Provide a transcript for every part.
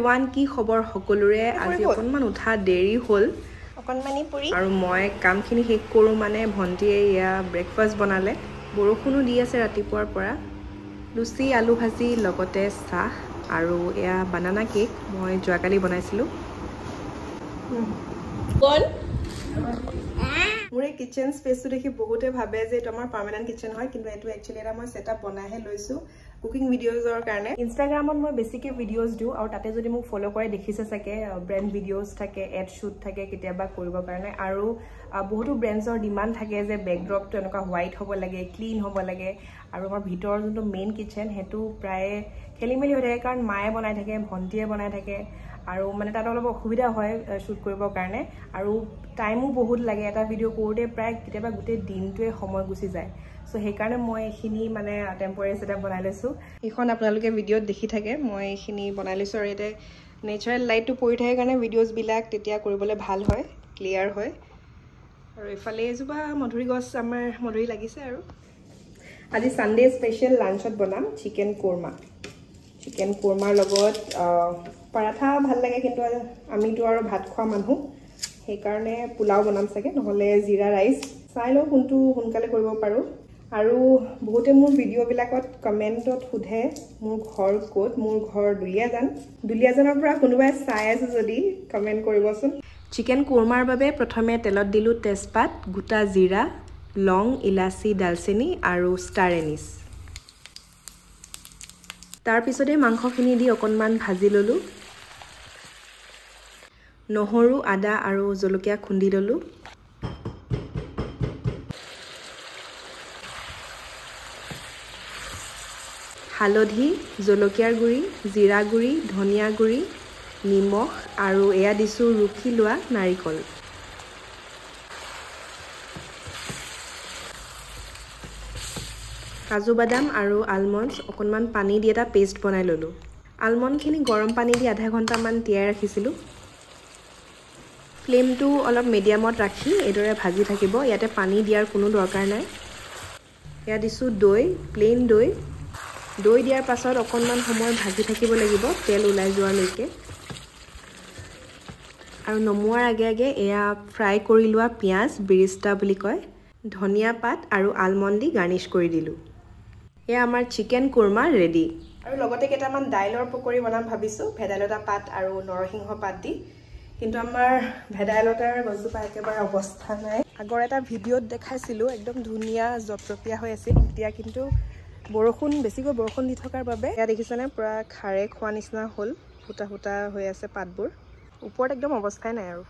everyone की खबर सकलोरे আজি অকনমান উঠা দেৰি হল অকনমানি পুৰি আৰু মই কামখিনি শেষ কৰো মানে ভন্টিয়ে ইয়া ব্ৰেকফাষ্ট বনালে বৰষুণো দি আছে ৰাতিপুৱাৰ পৰা লুচি আলু ভাজি লগতে চাহ আৰু ইয়া বানানা কেক মই যোৱাকালি বনাইছিলো বল মোৰ এই কিচেন স্পেসটো দেখি বহুতে ভাবে যে এটা আমাৰ পার্মানেন্ট কিচেন হয় কিন্তু এটো একচুয়ালি এটা মই সেটআপ বনাইহে লৈছো কুকিং ভিডিওজৰ কাৰণে ইনষ্টাগ্ৰামত মই বেছিকে ভিডিওজ দিও আৰু তাতে যদি মোক ফলো কৰে দেখিছে চাগে ব্ৰ্যান্ড ভিডিওজ থাকে এড শুট থাকে কেতিয়াবা কৰিব কাৰণে আৰু বহুতো ব্ৰ্যান্ডছৰ ডিমান্ড থাকে যে ব্যাকড্ৰপটো এনেকা হোৱাইট হ'ব লাগে ক্লিন হ'ব লাগে আৰু আমাৰ ভিতৰৰ যোনটো মেইন কিচেন হেতু প্ৰায় খেলিমেলি হৈ থাকে কাৰণ মায়ে বনাই থাকে ভন্টিয়ে বনাই থাকে আৰু মানে তাত অলপ অসুবিধা হয় শুট কৰিবৰ কাৰণে আৰু টাইমও বহুত লাগে এটা ভিডিও কৰোতে প্ৰায় কেতিয়াবা গোটেই দিনটোৱে সময় গুচি যায় সো সেই কাৰণে মই এখিনি মানে টেম্পৰেৰী সেটআপ বনাই লৈছো এখন আপোনালোকে ভিডিওত দেখি থাকে মই এখিনি বনাই লৈছো আৰু এতে নেচাৰেল লাইটটো পৰি থাকে কাৰণে ভিডিওজ বিলাক তেতিয়া কৰিবলৈ ভাল হয় ক্লিয়াৰ হয় আৰু ইফালে এজোপা মধুৰি গছ আমাৰ মধুৰি লাগিছে আৰু আজি সানডে স্পেশাল লাঞ্চত বনাম চিকেন কোৰমাৰ লগত পৰাঠা ভাল লাগে কিন্তু আমিতো আৰু ভাত খোৱা মানুহ সেই কাৰণে পোলাও বনাম চাগে নহলে জিৰা ৰাইস চাই লও কোনটো সোনকালে কৰিব পাৰো আৰু বহুতে মোৰ ভিডিও বিলাকত কমেন্টত সুধে মোৰ ঘৰ ক'ত মোৰ ঘৰ দুলিয়াজানৰ পৰা কোনোবাই চাই আছে যদি কমেন্ট কৰিবচোন চিকেন কোৰমাৰ বাবে প্ৰথমে তেলত দিলু তেজপাত গোটা জিৰা লং ইলাচি দালচেনি আৰু ষ্টাৰ এনিছ তাৰ পিছতে মাংসখিনি দি অকনমান ভাজি ললো নহৰু আদা আৰু জলকীয়া খুন্দি ললো হালধি জলকীয়াৰ গুৰি জিৰা গুৰি ধনিয়া গুৰি নিমখ আৰু এয়া দিছো ৰুখি লোৱা নাৰিকল কাজু বাদাম আৰু আলমণ্ডছ অকনমান পানী দি এটা পেষ্ট বনাই ললো আলমণ্ডখিনি গৰম পানী দি আধা ঘণ্টা মান তিয়াই ৰাখিছিলো ফ্লেমটো অলপ মিডিয়ামত ৰাখি এদৰে ভাজি থাকিব ইয়াতে পানী দিয়াৰ কোনো দৰকাৰ নাই ইয়া দিছো দৈ প্লেন দৈ দিয়াৰ পাছত অকনমান সময় ভাজি থাকিব লাগিব তেল ওলাই যোৱালৈকে আৰু নমুৱাৰ আগে আগে এয়া ফ্ৰাই কৰি লোৱা পিয়াজ বিৰিস্তা বুলি কয় ধনিয়া পাত আৰু আলমণ্ড দি গাৰ্নিশ কৰি দিলো এয়া আমাৰ চিকেন কোৰমা ৰেডি আৰু লগতে কেইটামান দাইলৰ পকৰি বনাম ভাবিছো ভেদাইলতা পাত আৰু নৰসিংহ পাত দি কিন্তু আমাৰ ভেদাইলতাৰ গছজোপা একেবাৰে অৱস্থা নাই আগৰ এটা ভিডিওত দেখাইছিলো একদম ধুনীয়া জপজপীয়া হৈ আছিল এতিয়া কিন্তু বেছিকৈ বৰষুণ দি থকাৰ বাবে এয়া দেখিছানে পুৰা খাৰে খোৱা নিচিনা হ'ল ফুটা ফুটা হৈ আছে পাতবোৰ ওপৰত একদম অৱস্থাই নাই আৰু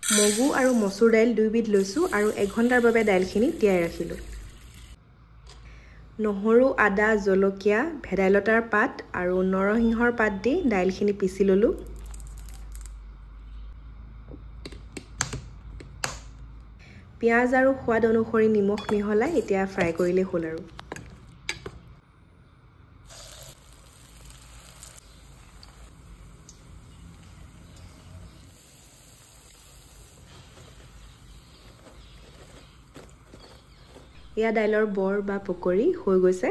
মগু আৰু মসুৰ দাইল দুইবিধ লৈছো আৰু 1 ঘণ্টাৰ বাবে দাইলখিনি তিয়াই ৰাখিলো নহৰু আদা জলকীয়া ভেদাইলতাৰ পাত আৰু নৰসিংহৰ পাত দি দাইলখিনি পিছি ললো পিয়াজ আৰু সোৱাদ অনুসৰি নিমখ মিহলাই এতিয়া ফ্ৰাই কৰিলে হ'ল আৰু ইয়া দাইলৰ বৰ বা পকৰি হৈ গৈছে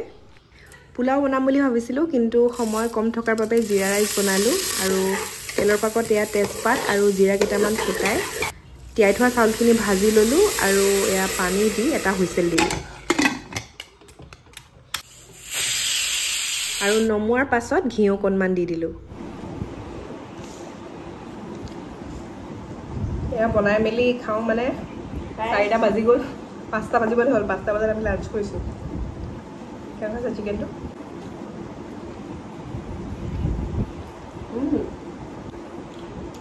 পোলাও বনাম বুলি ভাবিছিলো কিন্তু সময় কম থকাৰ বাবে জিৰা ৰাইস বনালো আৰু তেলৰ পাকত এয়া তেজপাত আৰু জিৰা কেইটামান ফুটাই তিয়াই থোৱা চাউলখিনি ভাজি ললো আৰু এয়া পানী দি এটা হুইসেল দিলো আৰু নমুৱাৰ পাছত ঘি অকনমান দি দিলো এয়া বনাই মেলি খাও মানে 4টা বাজি গ'ল 5টা বাজিবলৈ হ'ল 5টা বজাত আমি লাঞ্চ কৰিছো কেনেকুৱা আছে চিকেনটো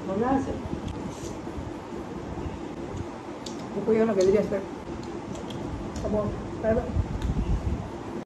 মজা আছে পকৰিও লগে যদি আছে হ'ব বাই বাই